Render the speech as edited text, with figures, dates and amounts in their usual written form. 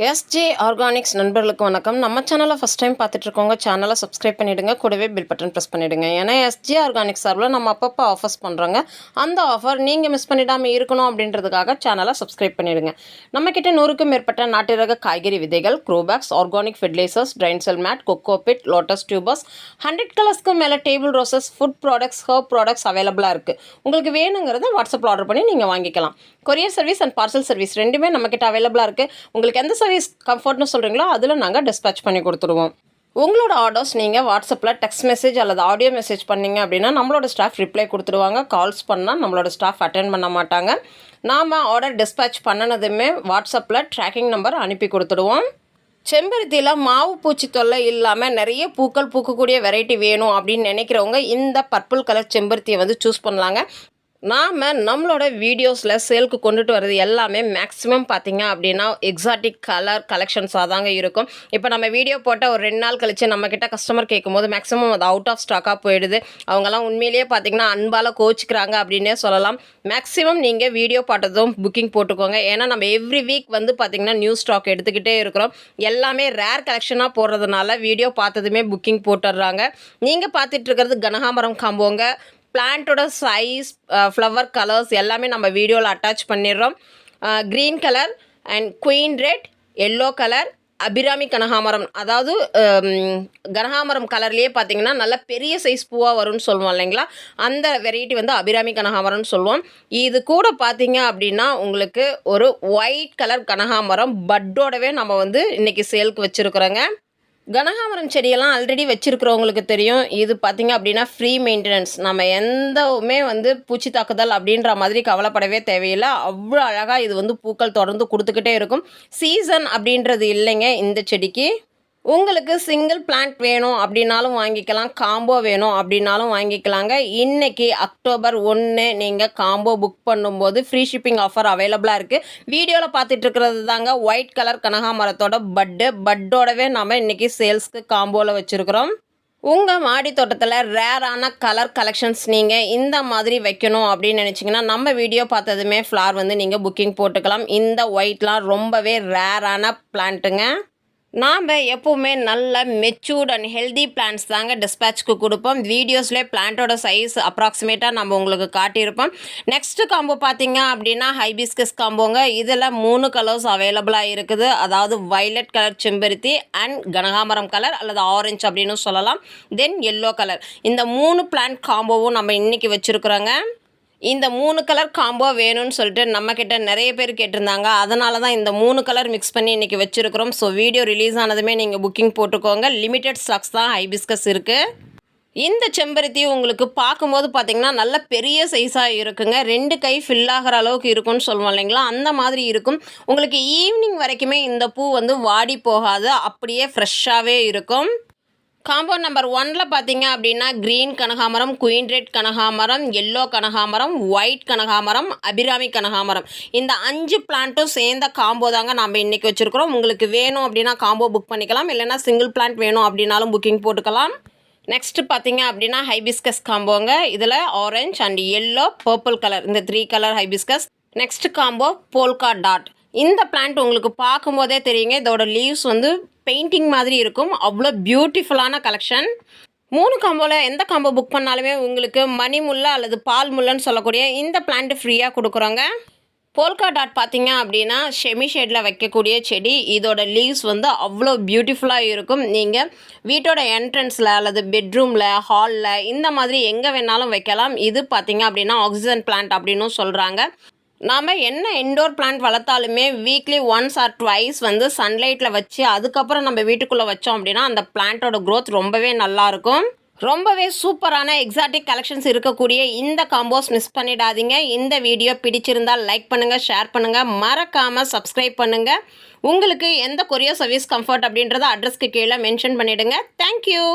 SJ organics நண்பர்களுக்கு வணக்கம். நம்ம சேனலை ஃபஸ்ட் டைம் பார்த்துட்ருக்கோங்க, சேனலை சப்ஸ்கிரைப் பண்ணிவிடுங்க, கூடவே பில் பட்டன் ப்ரெஸ் பண்ணிவிடுங்க. ஏன்னா எஸ்ஜே ஆர்கானிக்ஸ் சார்பில் நம்ம அப்பப்போ ஆஃபர்ஸ் பண்ணுறோங்க. அந்த ஆஃபர் நீங்கள் மிஸ் பண்ணிடாமல் இருக்கணும் அப்படின்றதுக்காக சேனலை சப்ஸ்கிரைப் பண்ணிவிடுங்க. நம்மக்கிட்ட 100க்கும் மேற்பட்ட நாட்டு ரக காய்கறி விதைகள், grow bags, organic fertilizers, drain cell mat, cocopeat, lotus tubers, 100 கலர்ஸ்க்கு மேலே table roses, food products, herb products அவைலபிளாக இருக்குது. உங்களுக்கு வேணுங்கிறத வாட்ஸ்அப்பில் ஆர்டர் பண்ணி நீங்கள் வாங்கிக்கலாம். Courier service and parcel service ரெண்டுமே நம்மக்கிட்ட அவைலபிளாக இருக்குது. உங்களுக்கு எந்த சர்வீஸ் கம்ஃபர்ட்னு சொல்கிறீங்களோ அதில் நாங்கள் டிஸ்பேச் பண்ணி கொடுத்துருவோம். உங்களோட ஆர்டர்ஸ் நீங்கள் வாட்ஸ்அப்பில் டெக்ஸ்ட் மெசேஜ் அல்லது ஆடியோ மெசேஜ் பண்ணிங்க அப்படின்னா நம்மளோட ஸ்டாஃப் ரிப்ளை கொடுத்துருவாங்க. கால்ஸ் பண்ணால் நம்மளோட ஸ்டாஃப் அட்டென்ட் பண்ண மாட்டாங்க. நாம் ஆர்டர் டிஸ்பேச் பண்ணினதுமே வாட்ஸ்அப்பில் ட்ராக்கிங் நம்பர் அனுப்பி கொடுத்துடுவோம். செம்பருத்தியில் மாவு பூச்சி தொல்லை இல்லாமல் நிறைய பூக்கள் பூக்கக்கூடிய வெரைட்டி வேணும் அப்படின்னு நினைக்கிறவங்க இந்த பர்பிள் கலர் செம்பருத்தியை சூஸ் பண்ணலாங்க. நாம் நம்மளோட வீடியோஸில் சேலுக்கு கொண்டுட்டு வர்றது எல்லாமே மேக்ஸிமம் பார்த்திங்க அப்படின்னா எக்ஸாட்டிக் கலர் கலெக்ஷன்ஸாக தாங்க இருக்கும். இப்போ நம்ம வீடியோ போட்ட ஒரு 2 நாள் கழித்து நம்மக்கிட்ட கஸ்டமர் கேட்கும்போது மேக்ஸிமம் அது அவுட் ஆஃப் ஸ்டாக்காக போயிடுது. அவங்கெல்லாம் உண்மையிலேயே பார்த்திங்கன்னா அன்பால் கோச்சிக்கிறாங்க அப்படின்னே சொல்லலாம். மேக்ஸிமம் நீங்கள் வீடியோ பார்த்ததும் புக்கிங் போட்டுக்கோங்க. ஏன்னா நம்ம எவ்ரி வீக் பார்த்திங்கன்னா நியூ ஸ்டாக் எடுத்துக்கிட்டே இருக்கிறோம். எல்லாமே ரேர் கலெக்ஷனாக போடுறதுனால வீடியோ பார்த்ததுமே புக்கிங் போட்டுடுறாங்க. நீங்கள் பார்த்துட்ருக்கிறது கனகாமரம் காம்போங்க. பிளான்ட்டோட சைஸ், ஃப்ளவர் கலர்ஸ் எல்லாமே நம்ம வீடியோவில் அட்டாச் பண்ணிடுறோம். Green colour and queen red, yellow colour, Abirami கனகாமரம், அதாவது கனகாமரம் கலர்லேயே பார்த்திங்கன்னா நல்ல பெரிய சைஸ் பூவாக வரும்னு சொல்லுவோம் இல்லைங்களா, அந்த வெரைட்டி அபிராமி கனகாமரம்னு சொல்லுவோம். இது கூட பார்த்திங்க அப்படின்னா உங்களுக்கு ஒரு ஒயிட் கலர் கனகாமரம் பட்டோடவே நம்ம இன்றைக்கி சேலுக்கு வச்சுருக்குறோங்க. கனகாமரம் செடியெல்லாம் ஆல்ரெடி வச்சுருக்கிறவங்களுக்கு தெரியும். இது பார்த்திங்க அப்படின்னா ஃப்ரீ மெயின்டெனன்ஸ். நம்ம எந்தவுமே பூச்சி தாக்குதல் அப்படின்ற மாதிரி கவலைப்படவே தேவையில்லை. அவ்வளோ அழகாக இது பூக்கள் தொடர்ந்து கொடுத்துக்கிட்டே இருக்கும். சீசன் அப்படின்றது இல்லைங்க இந்த செடிக்கு. உங்களுக்கு சிங்கிள் பிளான்ட் வேணும் அப்படின்னாலும் வாங்கிக்கலாம், காம்போ வேணும் அப்படின்னாலும் வாங்கிக்கலாங்க. இன்றைக்கி அக்டோபர் 1 நீங்கள் காம்போ புக் பண்ணும்போது ஃப்ரீ ஷிப்பிங் ஆஃபர் அவைலபிளாக இருக்குது. வீடியோவில் பார்த்துட்ருக்கிறது தாங்க ஒயிட் கலர் கனகாமரத்தோட பட்டோடவே நம்ம இன்றைக்கி சேல்ஸ்க்கு காம்போவில் வச்சுருக்குறோம். உங்கள் மாடி தோட்டத்தில் ரேரான கலர் கலெக்ஷன்ஸ் நீங்கள் இந்த மாதிரி வைக்கணும் அப்படின்னு நினச்சிங்கன்னா நம்ம வீடியோ பார்த்ததுமே ஃப்ளார் நீங்கள் புக்கிங் போட்டுக்கலாம். இந்த ஒயிட்லாம் ரொம்பவே ரேரான பிளான்ட்டுங்க. நாம் எப்போவுமே நல்ல மெச்சூர்ட் அண்ட் ஹெல்தி பிளான்ட்ஸ் தாங்க டிஸ்பேச்சுக்கு கொடுப்போம். வீடியோஸ்லேயே பிளான்ட்டோட சைஸ் அப்ராக்சிமேட்டாக நம்ம உங்களுக்கு காட்டியிருப்போம். நெக்ஸ்ட்டு காம்போ பார்த்திங்க அப்படின்னா ஹைபிஸ்கஸ் காம்போங்க. இதில் 3 கலர்ஸ் அவைலபிளாக இருக்குது. அதாவது வைலட் கலர் செம்பருத்தி அண்ட் கனகாமரம் கலர் அல்லது ஆரஞ்சு அப்படின்னு சொல்லலாம். தென் எல்லோ கலர். இந்த 3 பிளான்ட் காம்போவும் நம்ம இன்றைக்கி வச்சுருக்குறோங்க. இந்த 3 கலர் காம்போ வேணும்னு சொல்லிட்டு நம்மக்கிட்ட நிறைய பேர் கேட்டிருந்தாங்க. அதனால தான் இந்த 3 கலர் மிக்ஸ் பண்ணி இன்றைக்கி வச்சுருக்கிறோம். ஸோ வீடியோ ரிலீஸ் ஆனதுமே நீங்கள் புக்கிங் போட்டுக்கோங்க. லிமிட்டட் ஸ்டாக்ஸ் தான் ஹைபிஸ்கஸ் இருக்குது. இந்த செம்பருத்தி உங்களுக்கு பார்க்கும்போது பார்த்திங்கன்னா நல்ல பெரிய சைஸாக இருக்குங்க. 2 கை ஃபில் ஆகிற அளவுக்கு இருக்குன்னு சொல்லுவோம் இல்லைங்களா, அந்த மாதிரி இருக்கும். உங்களுக்கு ஈவினிங் வரைக்குமே இந்த பூ வாடி போகாது, அப்படியே ஃப்ரெஷ்ஷாகவே இருக்கும். காம்போ நம்பர் 1ல் பார்த்தீங்க அப்படின்னா க்ரீன் கனகாமரம், குயின் ரெட் கனகாமரம், எல்லோ கனகாமரம், ஒயிட் கனகாமரம், அபிராமி கனகாமரம், இந்த 5 பிளான்ட்டும் சேர்ந்த காம்போ தாங்க நம்ம இன்றைக்கி வச்சுருக்கிறோம். உங்களுக்கு வேணும் அப்படின்னா காம்போ புக் பண்ணிக்கலாம், இல்லைனா சிங்கிள் பிளான்ட் வேணும் அப்படின்னாலும் புக்கிங் போட்டுக்கலாம். நெக்ஸ்ட்டு பார்த்தீங்க அப்படின்னா ஹைபிஸ்கஸ் காம்போங்க. இதில் orange and yellow, purple colour, இந்த 3 colour hibiscus. Next combo polka dot. இந்த பிளான்ட் உங்களுக்கு பார்க்கும்போதே தெரியுங்க, இதோட லீவ்ஸ் பெயிண்டிங் மாதிரி இருக்கும். அவ்வளோ பியூட்டிஃபுல்லான கலெக்ஷன். 3 காம்போவில் எந்த காம்போ புக் பண்ணாலுமே உங்களுக்கு மணி முல்லை அல்லது பால் முல்லைன்னு சொல்லக்கூடிய இந்த பிளான்ட் ஃப்ரீயாக கொடுக்குறோங்க. போல்கா டாட் பார்த்தீங்க அப்படின்னா ஷெமி ஷேடில் வைக்கக்கூடிய செடி. இதோட லீவ்ஸ் அவ்வளோ பியூட்டிஃபுல்லாக இருக்கும். நீங்கள் வீட்டோட என்ட்ரன்ஸில் அல்லது பெட்ரூமில், ஹாலில், இந்த மாதிரி எங்கே வேணாலும் வைக்கலாம். இது பார்த்தீங்க அப்படின்னா ஆக்சிஜன் பிளான்ட் அப்படின்னும் சொல்கிறாங்க. நாம் என்ன இன்டோர் பிளான்ட் வளர்த்தாலுமே வீக்லி ஒன்ஸ் ஆர் ட்வைஸ் சன்லைட்டில் வச்சு அதுக்கப்புறம் நம்ம வீட்டுக்குள்ளே வச்சோம் அப்படின்னா அந்த பிளான்ட்டோட க்ரோத் ரொம்பவே நல்லாயிருக்கும். ரொம்பவே சூப்பரான எக்ஸாட்டிக் கலெக்ஷன்ஸ் இருக்கக்கூடிய இந்த காம்போஸ் மிஸ் பண்ணிடாதீங்க. இந்த வீடியோ பிடிச்சிருந்தால் லைக் பண்ணுங்கள், ஷேர் பண்ணுங்கள், மறக்காமல் சப்ஸ்கிரைப் பண்ணுங்கள். உங்களுக்கு எந்த கொரியர் சர்வீஸ் கம்ஃபர்ட் அப்படின்றத அட்ரஸ்க்கு கீழே மென்ஷன் பண்ணிவிடுங்க. தேங்க்யூ.